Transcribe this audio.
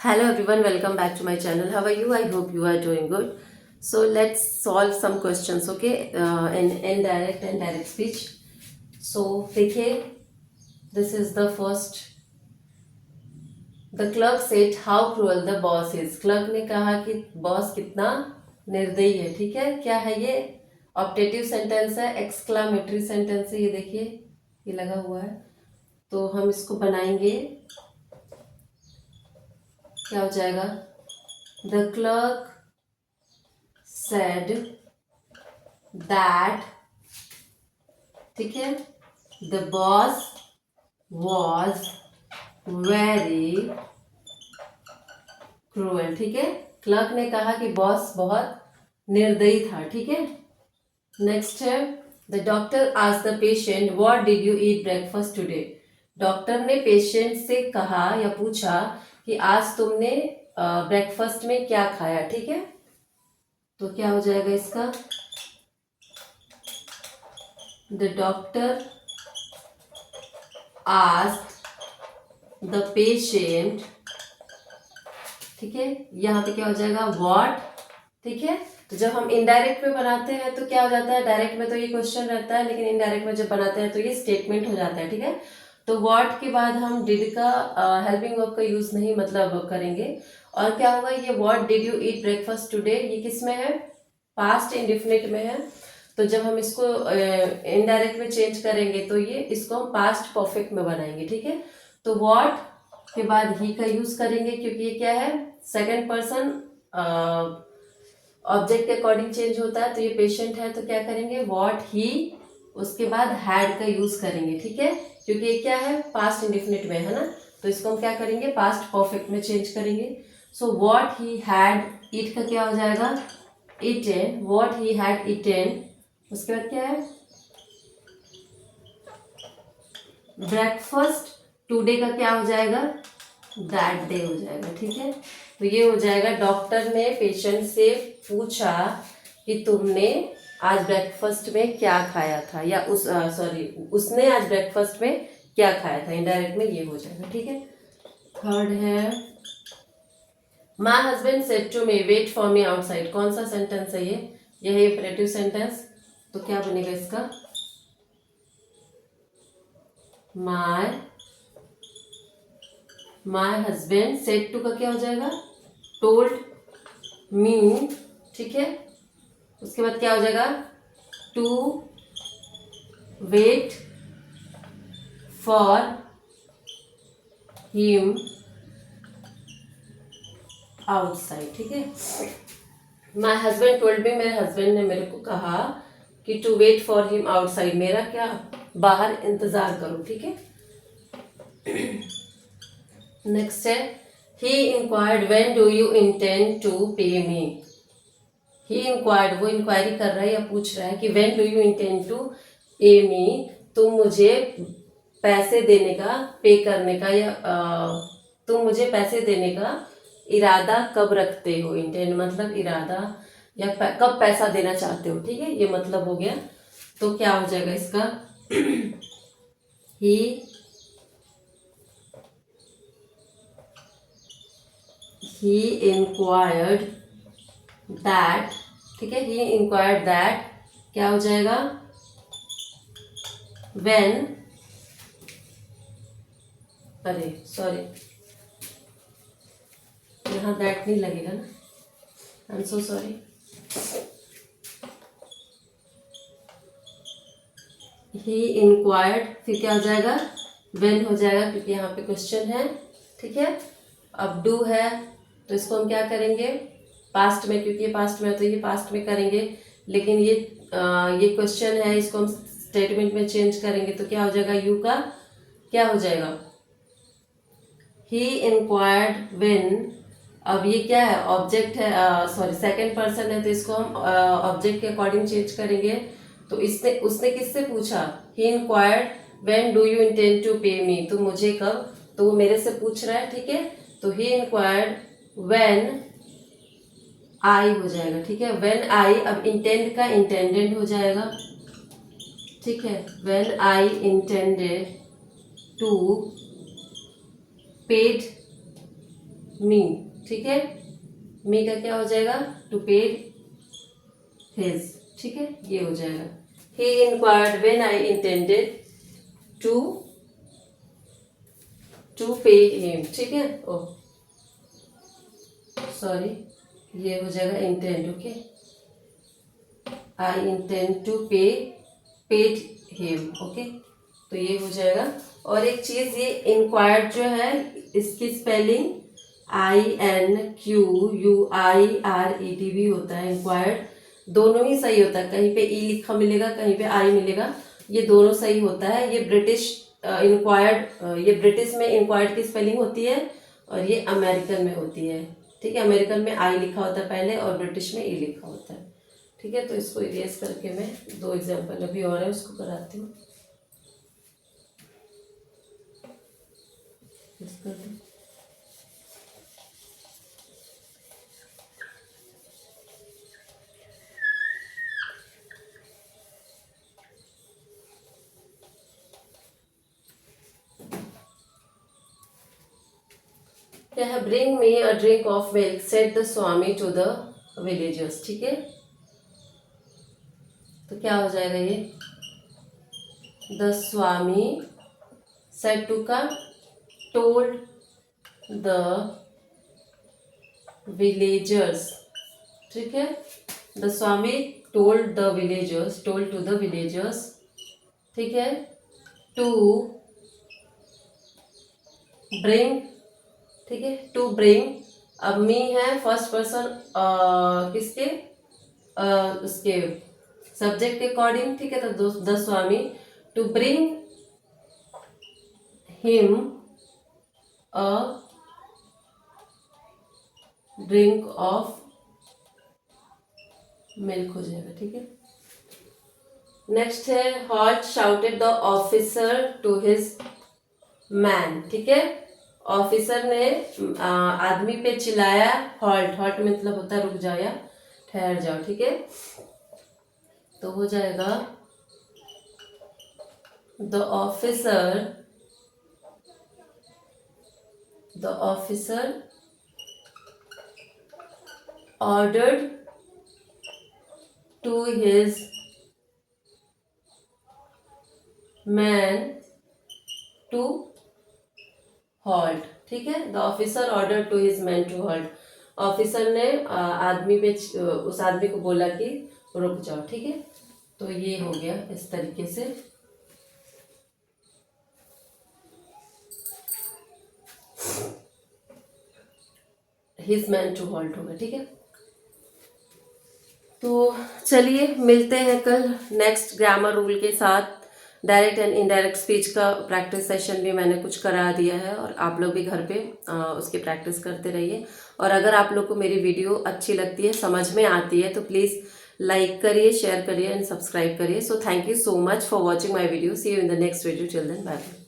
Hello everyone, welcome back to my channel. How are you? I hope you are doing good. So let's solve some questions, okay? In indirect and direct speech. So देखिए, this is the first. The clerk said how cruel the boss is. Clerk ने कहा कि boss कितना निर्दयी है. ठीक है, क्या है ये? ऑप्टेटिव सेंटेंस है, एक्सक्लामेटरी सेंटेंस है. ये देखिए, ये लगा हुआ है. तो हम इसको बनाएंगे. क्या हो जाएगा? The clerk said that, ठीक है, the boss was very cruel. ठीक है, क्लर्क ने कहा कि बॉस बहुत निर्दयी था. ठीक है, नेक्स्ट है the doctor asked the patient what did you eat breakfast today. Doctor ने पेशेंट से कहा या पूछा कि आज तुमने ब्रेकफास्ट में क्या खाया. ठीक है, तो क्या हो जाएगा इसका? The doctor asked the patient. ठीक है, यहाँ पे क्या हो जाएगा? व्हाट. ठीक है, तो जब हम इनडायरेक्ट में बनाते हैं तो क्या हो जाता है? डायरेक्ट में तो ये क्वेश्चन रहता है, लेकिन इनडायरेक्ट में जब बनाते हैं तो ये स्टेटमेंट हो जाता है. ठीक है, तो व्हाट के बाद हम डिड का हेल्पिंग वर्ब का यूज नहीं मतलब करेंगे. और क्या होगा? ये what did you eat breakfast today, ये किस में है? पास्ट इंडिफिनिट में है. तो जब हम इसको इनडायरेक्ट में चेंज करेंगे तो ये इसको हम पास्ट परफेक्ट में बनाएंगे. ठीक है, तो व्हाट के बाद ही का यूज करेंगे क्योंकि ये क्या है? सेकंड पर्सन ऑब्जेक्ट के अकॉर्डिंग चेंज होता है. तो ये पेशेंट है तो क्या करेंगे? व्हाट ही, उसके बाद हैड का यूज करेंगे. ठीक है, क्योंकि ये क्या है? पास्ट इंडिफिनिट में है ना, तो इसको हम क्या करेंगे? पास्ट परफेक्ट में चेंज करेंगे. सो व्हाट ही हैड, ईट का क्या हो जाएगा? Eaten. What he had eaten. उसके बाद क्या है? ब्रेकफास्ट टुडे का क्या हो जाएगा? दैट डे हो जाएगा. ठीक है, तो ये हो जाएगा डॉक्टर ने पेशेंट से पूछा कि तुमने आज ब्रेकफास्ट में क्या खाया था, या उसने आज ब्रेकफास्ट में क्या खाया था. इनडायरेक्ट में ये हो जाएगा. ठीक है, थर्ड है my husband said to me wait for me outside. कौन सा सेंटेंस है ये? है इंपेरेटिव सेंटेंस. तो क्या बनेगा इसका? माय हस्बैंड सेड टू का क्या हो जाएगा? Told me. ठीक है, उसके बाद क्या हो जाएगा? To wait for him outside. ठीक है, माय हस्बैंड टोल्ड मी, मेरे हस्बैंड ने मेरे को कहा कि to wait for him outside, मेरा क्या? बाहर इंतजार करो. ठीक है, नेक्स्ट है he inquired when do you intend to pay me. He inquired, वो इंक्वायरी कर रहा है या पूछ रहा है कि when do you intend to pay me, तुम मुझे पैसे देने का, पे करने का, या तुम मुझे पैसे देने का इरादा कब रखते हो. इंटेंड मतलब इरादा, या कब पैसा देना चाहते हो. ठीक है, ये मतलब हो गया. तो क्या हो जाएगा इसका? ही इंक्वायर्ड दैट. ठीक है, ही इंक्वायर्ड दैट क्या हो जाएगा? व्हेन, अरे सॉरी, यहाँ दैट नहीं लगेगा ना, I am so sorry. He inquired, फिर क्या हो जाएगा? व्हेन हो जाएगा क्योंकि यहाँ पे क्वेश्चन है. ठीक है, अब डू है तो इसको हम क्या करेंगे? पास्ट में, क्योंकि ये पास्ट में है तो ये पास्ट में करेंगे. लेकिन ये क्वेश्चन है, इसको हम स्टेटमेंट में चेंज करेंगे तो क्या हो जाएगा? यू का क्या हो जाएगा? He inquired when. अब ये क्या है? ऑब्जेक्ट है, सॉरी सेकंड पर्सन है, तो इसको हम ऑब्जेक्ट के अकॉर्डिंग चेंज करेंगे. तो इसने, उसने किससे पूछा? He inquired when do you intend to pay me, तो मुझे कब, तो वो मेरे से पूछ रहा है. ठीक है, तो ही इंक्वायर्ड व्हेन आई हो जाएगा. ठीक है, व्हेन आई. अब इंटेंड का इंटेंडेड हो जाएगा. ठीक है, when I intended to paid me, ठीक है। मी का क्या हो जाएगा, टू पेड हिज, ठीक है, ये हो जाएगा। He inquired when I intended to pay him, ठीक है। ओ सॉरी, ये हो जाएगा intend, okay. I intend to paid him, okay. तो ये हो जाएगा। और एक चीज, ये इंक्वायर्ड जो है इसकी स्पेलिंग INQUIRED भी होता है। इंक्वायर्ड दोनों ही सही होता है, कहीं पे ई लिखा मिलेगा, कहीं पे आई मिलेगा, ये दोनों सही होता है। ये ब्रिटिश इंक्वायर्ड, ये ब्रिटिश में इंक्वायर्ड की स्पेलिंग होती है और ये अमेरिकन में होती है, ठीक है। अमेरिकन में आई लिखा होता है पहले और ब्रिटिश में ई लिखा होता है, ठीक है। तो इसको इरेज करके मैं 2 एग्जाम्पल अभी और है उसको कराती हूँ। क्या है, bring me a drink of milk said the swami to the villagers, ठीक है। तो क्या हो जाएगा ये, द स्वामी सेड टू का टोल्ड द विलेजर्स, ठीक है। The swami told the villagers, told to the villagers, ठीक है, टू ब्रिंग, ठीक है, टू ब्रिंग। अब मी है फर्स्ट पर्सन किसके, उसके सब्जेक्ट के अकॉर्डिंग, ठीक है। तो the swami to bring him a drink of milk हो जाएगा, ठीक है। नेक्स्ट है, halt shouted the officer to his man, ठीक है। ऑफिसर ने आदमी पे चिल्लाया, हॉल्ट, हॉल्ट मतलब होता है रुक जाओ या ठहर जाओ, ठीक है। तो हो जाएगा, the officer ordered to his man to halt, ठीक है। The officer order to his man to halt. Officer ने आदमी पे उस आदमी को बोला कि रुक जाओ, ठीक है। तो ये हो गया इस तरीके से। हिज मैन टू हॉल्ट होगा, ठीक है। तो चलिए मिलते हैं कल नेक्स्ट ग्रामर रूल के साथ। डायरेक्ट एंड इनडायरेक्ट स्पीच का प्रैक्टिस सेशन भी मैंने कुछ करा दिया है और आप लोग भी घर पे उसकी प्रैक्टिस करते रहिए। और अगर आप लोग को मेरी वीडियो अच्छी लगती है, समझ में आती है, तो प्लीज़ लाइक करिए, शेयर करिए एंड सब्सक्राइब करिए। So thank you so much for watching my video. See you in the next video. Till then bye bye.